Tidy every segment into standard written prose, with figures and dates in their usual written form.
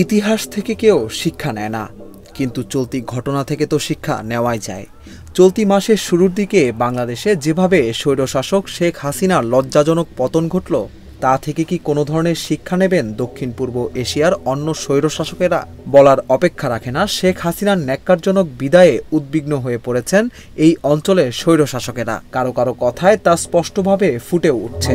ইতিহাস থেকে কেউ শিক্ষা নেয় না, কিন্তু চলতি ঘটনা থেকে তো শিক্ষা নেওয়াই যায়। চলতি মাসের শুরুর দিকে বাংলাদেশে যেভাবে স্বৈরশাসক শেখ হাসিনার লজ্জাজনক পতন ঘটল, তা থেকে কি কোনো ধরনের শিক্ষা নেবেন দক্ষিণ পূর্ব এশিয়ার অন্য স্বৈরশাসকেরা? বলার অপেক্ষা রাখে না, শেখ হাসিনার ন্যাক্কারজনক বিদায়ে উদ্বিগ্ন হয়ে পড়েছেন এই অঞ্চলের স্বৈরশাসকেরা। কারো কারো কথায় তা স্পষ্টভাবে ফুটে উঠছে।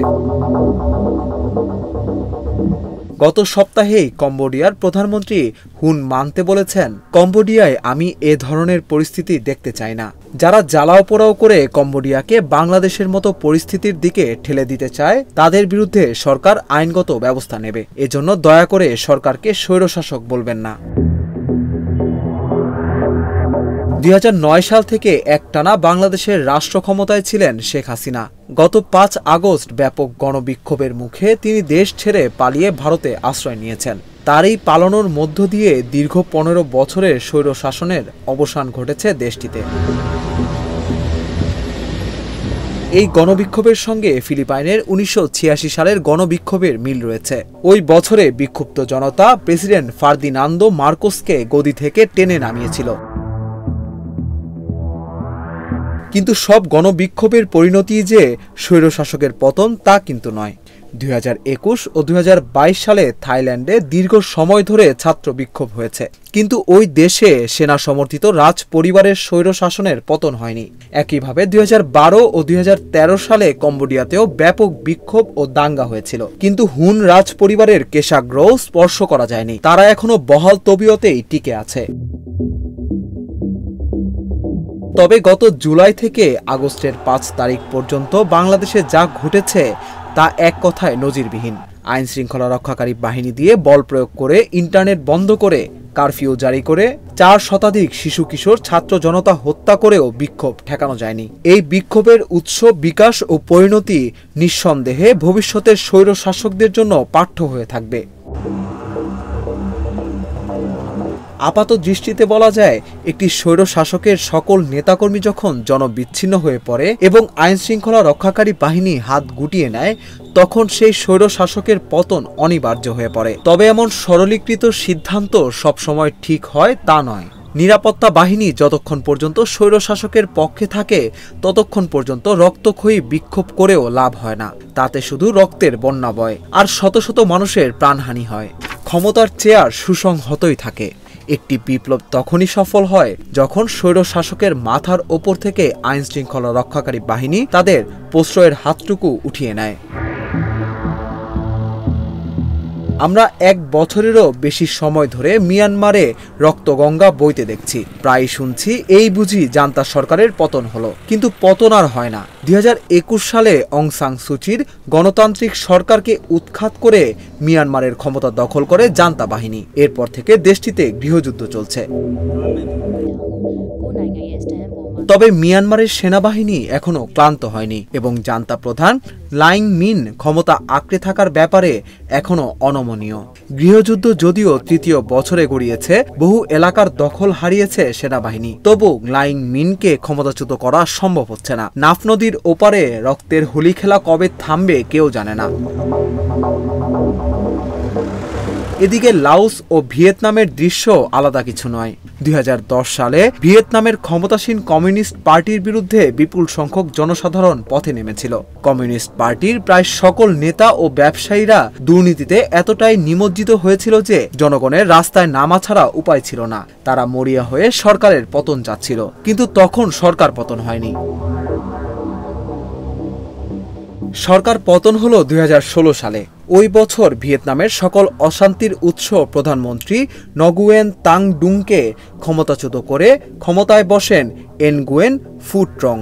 গত সপ্তাহেই কম্বোডিয়ার প্রধানমন্ত্রী হুন মানতে বলেছেন, কম্বোডিয়ায় আমি এ ধরনের পরিস্থিতি দেখতে চাই না। যারা জ্বালাও পোড়াও করে কম্বোডিয়াকে বাংলাদেশের মতো পরিস্থিতির দিকে ঠেলে দিতে চায়, তাদের বিরুদ্ধে সরকার আইনগত ব্যবস্থা নেবে। এজন্য দয়া করে সরকারকে স্বৈরশাসক বলবেন না। ২০০৯ সাল থেকে একটানা বাংলাদেশের রাষ্ট্র ক্ষমতায় ছিলেন শেখ হাসিনা। গত ৫ আগস্ট ব্যাপক গণবিক্ষোভের মুখে তিনি দেশ ছেড়ে পালিয়ে ভারতে আশ্রয় নিয়েছেন। তার এই পালানোর মধ্য দিয়ে দীর্ঘ ১৫ বছরের স্বৈরশাসনের অবসান ঘটেছে দেশটিতে। এই গণবিক্ষোভের সঙ্গে ফিলিপাইনের ১৯৮৬ সালের গণবিক্ষোভের মিল রয়েছে। ওই বছরে বিক্ষুব্ধ জনতা প্রেসিডেন্ট ফার্দিনান্দো মার্কোসকে গদি থেকে টেনে নামিয়েছিল। কিন্তু সব গণবিক্ষোভের পরিণতি যে স্বৈরশাসকের পতন, তা কিন্তু নয়। ২০২১ ও ২০২২ সালে থাইল্যান্ডে দীর্ঘ সময় ধরে ছাত্র বিক্ষোভ হয়েছে, কিন্তু ওই দেশে সেনা সমর্থিত রাজ পরিবারের স্বৈরশাসনের পতন হয়নি। একইভাবে ২০১২ ও ২০১৩ সালে কম্বোডিয়াতেও ব্যাপক বিক্ষোভ ও দাঙ্গা হয়েছিল, কিন্তু হুন রাজ পরিবারের কেশাগ্রও স্পর্শ করা যায়নি। তারা এখনো বহাল তবিয়তেই টিকে আছে। তবে গত জুলাই থেকে আগস্টের ৫ তারিখ পর্যন্ত বাংলাদেশে যা ঘটেছে তা এক কথায় নজিরবিহীন। আইন শৃঙ্খলা রক্ষাকারী বাহিনী দিয়ে বল প্রয়োগ করে, ইন্টারনেট বন্ধ করে, কারফিউ জারি করে ৪ শতাধিক শিশু কিশোর ছাত্র জনতা হত্যা করেও বিক্ষোভ ঠেকানো যায়নি। এই বিক্ষোভের উৎস, বিকাশ ও পরিণতি নিঃসন্দেহে ভবিষ্যতের স্বৈরশাসকদের জন্য পাঠ্য হয়ে থাকবে। আপাত দৃষ্টিতে বলা যায়, একটি স্বৈরশাসকের সকল নেতাকর্মী যখন জনবিচ্ছিন্ন হয়ে পড়ে এবং আইন শৃঙ্খলা রক্ষাকারী বাহিনী হাত গুটিয়ে নেয়, তখন সেই স্বৈরশাসকের পতন অনিবার্য হয়ে পড়ে। তবে এমন সরলীকৃত সিদ্ধান্ত সবসময় ঠিক হয় তা নয়। নিরাপত্তা বাহিনী যতক্ষণ পর্যন্ত স্বৈরশাসকের পক্ষে থাকে, ততক্ষণ পর্যন্ত রক্তক্ষয়ী বিক্ষোভ করেও লাভ হয় না। তাতে শুধু রক্তের বন্যা বয় আর শত শত মানুষের প্রাণহানি হয়। ক্ষমতার চেয়ার সুসংহতই থাকে। একটি বিপ্লব তখনই সফল হয় যখন স্বৈরশাসকের মাথার ওপর থেকে আইন শৃঙ্খলা রক্ষাকারী বাহিনী তাদের প্রশ্রয়ের হাতটুকু উঠিয়ে নেয়। আমরা ১ বছরেরও বেশি সময় ধরে মিয়ানমারে রক্তগঙ্গা বইতে দেখছি। প্রায় শুনছি, এই বুঝি জান্তা সরকারের পতন হলো। কিন্তু পতন আর হয় না। ২০২১ সালে অং সান সুচির গণতান্ত্রিক সরকারকে উৎখাত করে মিয়ানমারের ক্ষমতা দখল করে জান্তা বাহিনী। এরপর থেকে দেশটিতে গৃহযুদ্ধ চলছে। তবে মিয়ানমারের সেনাবাহিনী এখনো ক্লান্ত হয়নি এবং জান্তা প্রধান লাইং মিন ক্ষমতা আঁকড়ে থাকার ব্যাপারে এখনো অনমনীয়। গৃহযুদ্ধ যদিও ৩য় বছরে গড়িয়েছে, বহু এলাকার দখল হারিয়েছে সেনাবাহিনী, তবু লাইং মিনকে ক্ষমতাচ্যুত করা সম্ভব হচ্ছে না। নাফ নদীর ওপারে রক্তের হোলি খেলা কবে থামবে কেউ জানে না। এদিকে লাওস ও ভিয়েতনামের দৃশ্য আলাদা কিছু নয়। ২০১০ সালে ভিয়েতনামের ক্ষমতাসীন কমিউনিস্ট পার্টির বিরুদ্ধে বিপুল সংখ্যক জনসাধারণ পথে নেমেছিল। কমিউনিস্ট পার্টির প্রায় সকল নেতা ও ব্যবসায়ীরা দুর্নীতিতে এতটাই নিমজ্জিত হয়েছিল যে জনগণের রাস্তায় নামা ছাড়া উপায় ছিল না। তারা মরিয়া হয়ে সরকারের পতন চাচ্ছিল, কিন্তু তখন সরকার পতন হয়নি। সরকার পতন হলো ২০১৬ সালে। ওই বছর ভিয়েতনামের সকল অশান্তির উৎস প্রধানমন্ত্রী নগুয়েন তাং ডুংকে ক্ষমতাচ্যুত করে ক্ষমতায় বসেন এনগুয়েন ফু ট্রং।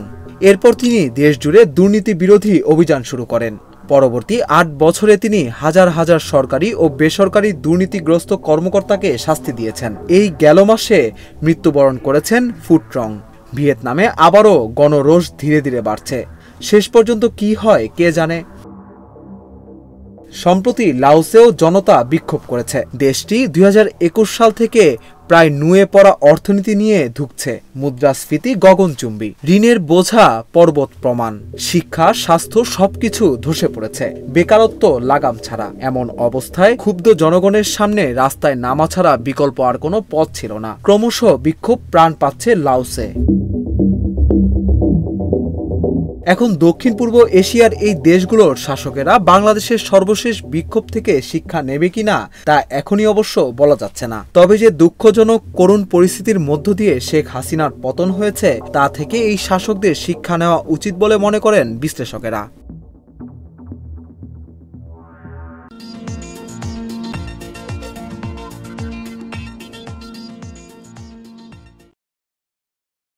এরপর তিনি দেশজুড়ে দুর্নীতি বিরোধী অভিযান শুরু করেন। পরবর্তী ৮ বছরে তিনি হাজার হাজার সরকারি ও বেসরকারি দুর্নীতিগ্রস্ত কর্মকর্তাকে শাস্তি দিয়েছেন। এই গেল মাসে মৃত্যুবরণ করেছেন ফু ট্রং। ভিয়েতনামে আবারও গণরোষ ধীরে ধীরে বাড়ছে। শেষ পর্যন্ত কি হয় কে জানে। সম্প্রতি লাওসেও জনতা বিক্ষোভ করেছে। দেশটি ২০২১ সাল থেকে প্রায় নুয়ে পড়া অর্থনীতি নিয়ে ধুঁকছে, মুদ্রাস্ফীতি গগনচুম্বী, ঋণের বোঝা পর্বত প্রমাণ, শিক্ষা স্বাস্থ্য সবকিছু ধসে পড়েছে, বেকারত্ব লাগাম ছাড়া। এমন অবস্থায় ক্ষুব্ধ জনগণের সামনে রাস্তায় নামা ছাড়া বিকল্প আর কোনো পথ ছিল না। ক্রমশ বিক্ষোভ প্রাণ পাচ্ছে লাওসে। এখন দক্ষিণ পূর্ব এশিয়ার এই দেশগুলোর শাসকেরা বাংলাদেশের সর্বশেষ বিক্ষোভ থেকে শিক্ষা নেবে কিনা তা এখনই অবশ্য বলা যাচ্ছে না। তবে যে দুঃখজনক করুণ পরিস্থিতির মধ্য দিয়ে শেখ হাসিনার পতন হয়েছে তা থেকে এই শাসকদের শিক্ষা নেওয়া উচিত বলে মনে করেন বিশ্লেষকেরা।